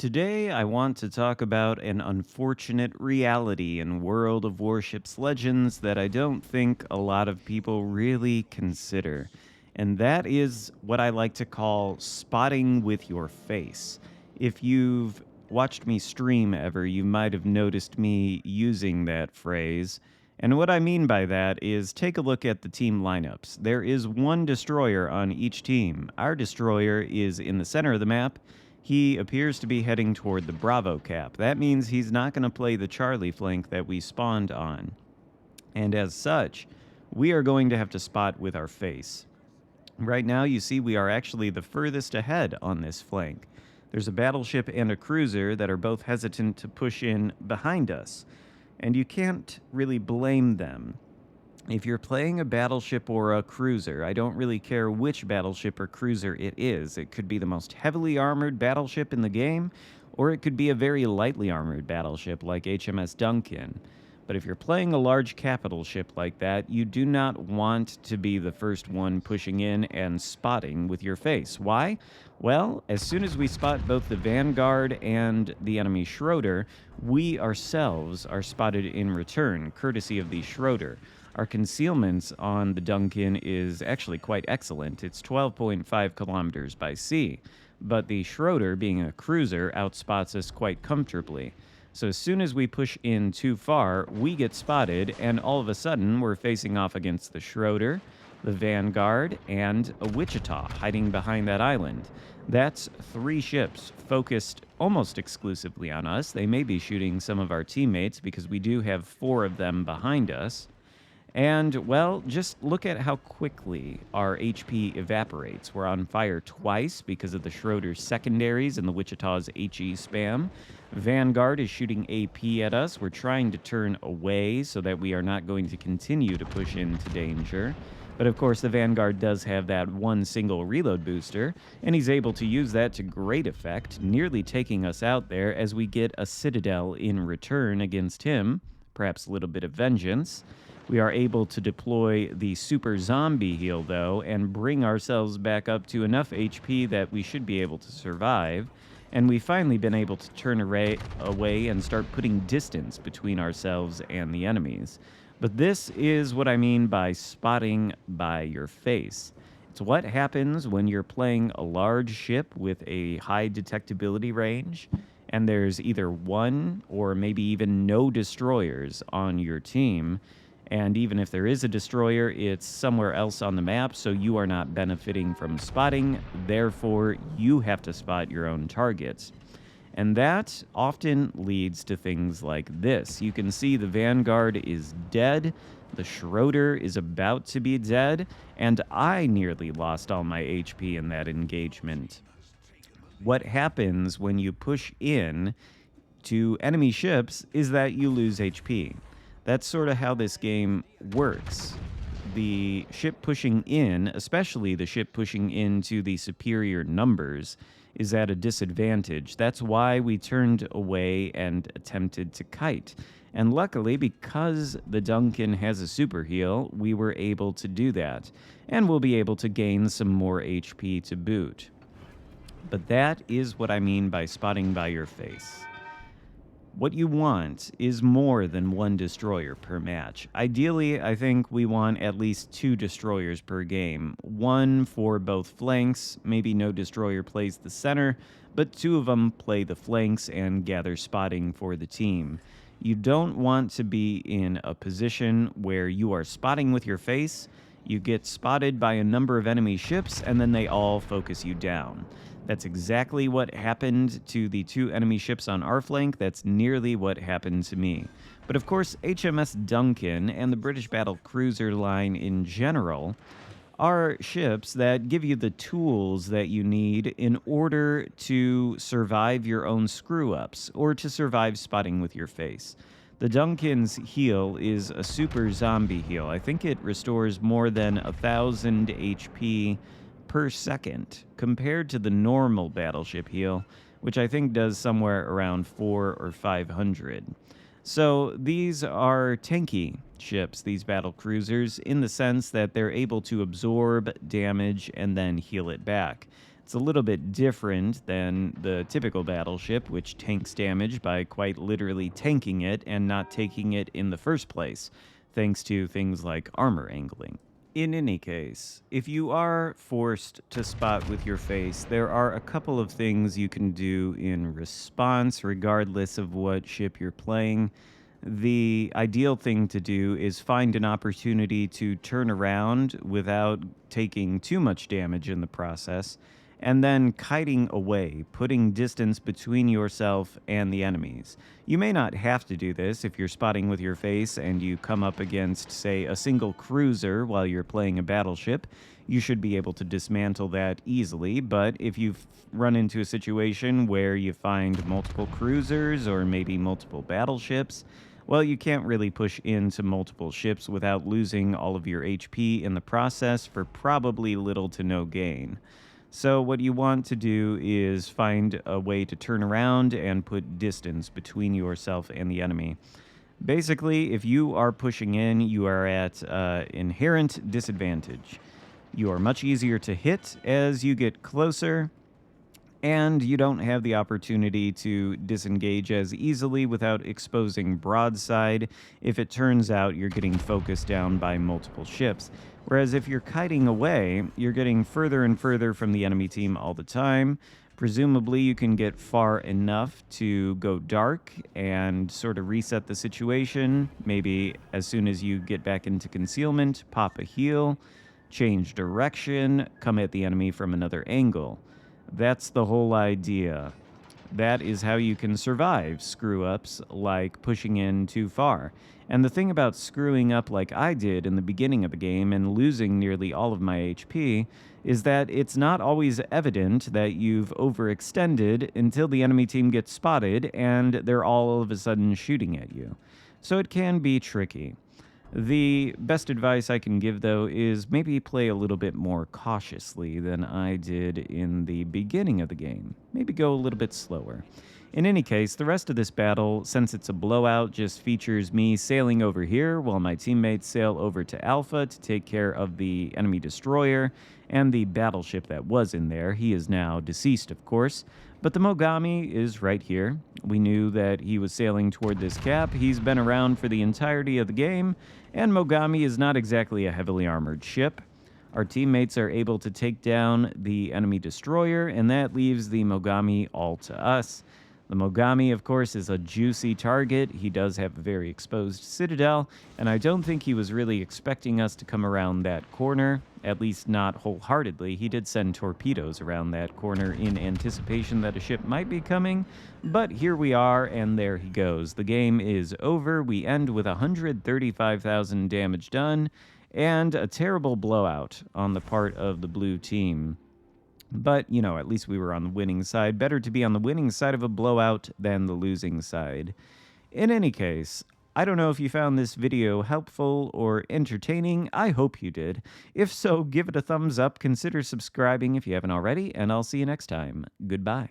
Today, I want to talk about an unfortunate reality in World of Warships Legends that I don't think a lot of people really consider. And that is what I like to call spotting with your face. If you've watched me stream ever, you might have noticed me using that phrase. And what I mean by that is take a look at the team lineups. There is one destroyer on each team. Our destroyer is in the center of the map. He appears to be heading toward the Bravo cap. That means he's not going to play the Charlie flank that we spawned on. And as such, we are going to have to spot with our face. Right now, you see we are actually the furthest ahead on this flank. There's a battleship and a cruiser that are both hesitant to push in behind us. And you can't really blame them. If you're playing a battleship or a cruiser, I don't really care which battleship or cruiser it is. It could be the most heavily armored battleship in the game, or it could be a very lightly armored battleship like HMS Duncan. But if you're playing a large capital ship like that, you do not want to be the first one pushing in and spotting with your face. Why? Well, as soon as we spot both the Vanguard and the enemy Schroeder, we ourselves are spotted in return, courtesy of the Schroeder. Our concealment on the Duncan is actually quite excellent. It's 12.5 kilometers by sea, but the Schroeder, being a cruiser, outspots us quite comfortably. So as soon as we push in too far, we get spotted, and all of a sudden we're facing off against the Schroeder, the Vanguard, and a Wichita hiding behind that island. That's 3 ships focused almost exclusively on us. They may be shooting some of our teammates because we do have 4 of them behind us. And, well, just look at how quickly our HP evaporates. We're on fire twice because of the Schroeder's secondaries and the Wichita's HE spam. Vanguard is shooting AP at us. We're trying to turn away so that we are not going to continue to push into danger. But of course, the Vanguard does have that one single reload booster, and he's able to use that to great effect, nearly taking us out there as we get a Citadel in return against him, perhaps a little bit of vengeance. We are able to deploy the super zombie heal, though, and bring ourselves back up to enough HP that we should be able to survive. And we've finally been able to turn away and start putting distance between ourselves and the enemies. But this is what I mean by spotting by your face. It's what happens when you're playing a large ship with a high detectability range, and there's either one or maybe even no destroyers on your team. And even if there is a destroyer, it's somewhere else on the map, so you are not benefiting from spotting. Therefore, you have to spot your own targets. And that often leads to things like this. You can see the Vanguard is dead, the Schroeder is about to be dead, and I nearly lost all my HP in that engagement. What happens when you push in to enemy ships is that you lose HP. That's sort of how this game works. The ship pushing in, especially the ship pushing into the superior numbers, is at a disadvantage. That's why we turned away and attempted to kite. And luckily, because the Duncan has a super heal, we were able to do that. And we'll be able to gain some more HP to boot. But that is what I mean by spotting by your face. What you want is more than 1 destroyer per match. Ideally, I think we want at least 2 destroyers per game. 1 for both flanks, maybe no destroyer plays the center, but 2 of them play the flanks and gather spotting for the team. You don't want to be in a position where you are spotting with your face, you get spotted by a number of enemy ships, and then they all focus you down. That's exactly what happened to the 2 enemy ships on our flank. That's nearly what happened to me. But of course, HMS Duncan and the British battle cruiser line in general are ships that give you the tools that you need in order to survive your own screw-ups or to survive spotting with your face. The Duncan's heal is a super zombie heal. I think it restores more than 1,000 HP per second compared to the normal battleship heal, which I think does somewhere around 400 or 500. So these are tanky ships, these battle cruisers, in the sense that they're able to absorb damage and then heal it back. It's a little bit different than the typical battleship, which tanks damage by quite literally tanking it and not taking it in the first place, thanks to things like armor angling. In any case, if you are forced to spot with your face, there are a couple of things you can do in response, regardless of what ship you're playing. The ideal thing to do is find an opportunity to turn around without taking too much damage in the process, and then kiting away, putting distance between yourself and the enemies. You may not have to do this if you're spotting with your face and you come up against, say, a single cruiser while you're playing a battleship. You should be able to dismantle that easily, but if you've run into a situation where you find multiple cruisers or maybe multiple battleships, well, you can't really push into multiple ships without losing all of your HP in the process for probably little to no gain. So what you want to do is find a way to turn around and put distance between yourself and the enemy. Basically, if you are pushing in, you are at inherent disadvantage. You are much easier to hit as you get closer, and you don't have the opportunity to disengage as easily without exposing broadside if it turns out you're getting focused down by multiple ships. Whereas if you're kiting away, you're getting further and further from the enemy team all the time. Presumably, you can get far enough to go dark and sort of reset the situation. Maybe as soon as you get back into concealment, pop a heal, change direction, come at the enemy from another angle. That's the whole idea. That is how you can survive screw-ups like pushing in too far. And the thing about screwing up like I did in the beginning of the game and losing nearly all of my HP is that it's not always evident that you've overextended until the enemy team gets spotted and they're all of a sudden shooting at you. So it can be tricky. The best advice I can give, though, is maybe play a little bit more cautiously than I did in the beginning of the game. Maybe go a little bit slower. In any case, the rest of this battle, since it's a blowout, just features me sailing over here while my teammates sail over to Alpha to take care of the enemy destroyer and the battleship that was in there. He is now deceased, of course. But the Mogami is right here. We knew that he was sailing toward this cap. He's been around for the entirety of the game, and Mogami is not exactly a heavily armored ship. Our teammates are able to take down the enemy destroyer, and that leaves the Mogami all to us. The Mogami, of course, is a juicy target. He does have a very exposed citadel, and I don't think he was really expecting us to come around that corner, at least not wholeheartedly. He did send torpedoes around that corner in anticipation that a ship might be coming, but here we are, and there he goes. The game is over. We end with 135,000 damage done, and a terrible blowout on the part of the blue team. But, you know, at least we were on the winning side. Better to be on the winning side of a blowout than the losing side. In any case, I don't know if you found this video helpful or entertaining. I hope you did. If so, give it a thumbs up, consider subscribing if you haven't already, and I'll see you next time. Goodbye.